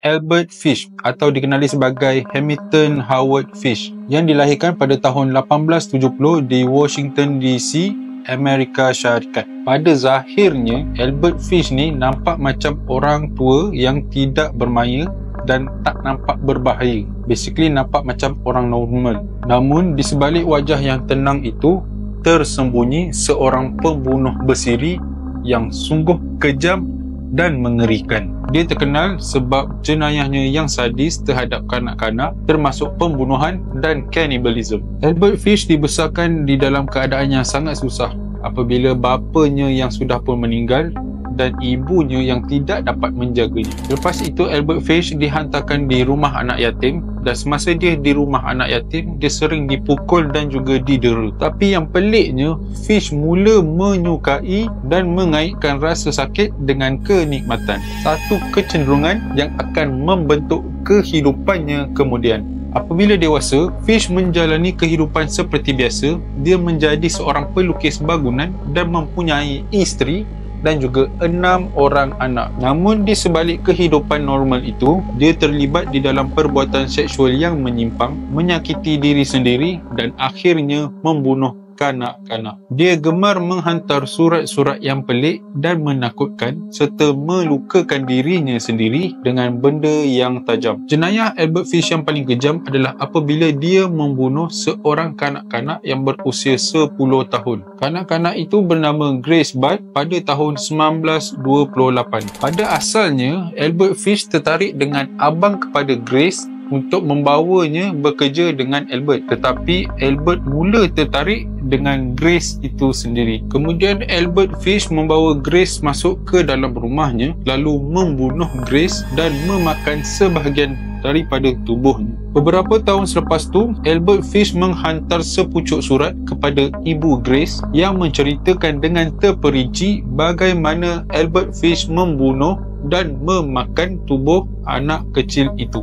Albert Fish atau dikenali sebagai Hamilton Howard Fish yang dilahirkan pada tahun 1870 di Washington DC, Amerika Syarikat. Pada zahirnya, Albert Fish ni nampak macam orang tua yang tidak bermaya dan tak nampak berbahaya. Basically nampak macam orang normal. Namun di sebalik wajah yang tenang itu tersembunyi seorang pembunuh bersiri yang sungguh kejam dan mengerikan. Dia terkenal sebab jenayahnya yang sadis terhadap kanak-kanak, termasuk pembunuhan dan kannibalism. Albert Fish dibesarkan di dalam keadaan yang sangat susah apabila bapanya yang sudah pun meninggal dan ibunya yang tidak dapat menjaganya. Lepas itu Albert Fish dihantarkan di rumah anak yatim, dan semasa dia di rumah anak yatim, dia sering dipukul dan juga didera. Tapi yang peliknya, Fish mula menyukai dan mengaitkan rasa sakit dengan kenikmatan, satu kecenderungan yang akan membentuk kehidupannya kemudian. Apabila dewasa, Fish menjalani kehidupan seperti biasa. Dia menjadi seorang pelukis bangunan dan mempunyai isteri dan juga 6 orang anak. Namun di sebalik kehidupan normal itu, dia terlibat di dalam perbuatan seksual yang menyimpang, menyakiti diri sendiri dan akhirnya membunuh kanak-kanak. Dia gemar menghantar surat-surat yang pelik dan menakutkan serta melukakan dirinya sendiri dengan benda yang tajam. Jenayah Albert Fish yang paling kejam adalah apabila dia membunuh seorang kanak-kanak yang berusia 10 tahun. Kanak-kanak itu bernama Grace Budd pada tahun 1928. Pada asalnya, Albert Fish tertarik dengan abang kepada Grace untuk membawanya bekerja dengan Albert, tetapi Albert mula tertarik dengan Grace itu sendiri. Kemudian Albert Fish membawa Grace masuk ke dalam rumahnya, lalu membunuh Grace dan memakan sebahagian daripada tubuhnya. Beberapa tahun selepas tu, Albert Fish menghantar sepucuk surat kepada ibu Grace yang menceritakan dengan terperinci bagaimana Albert Fish membunuh dan memakan tubuh anak kecil itu.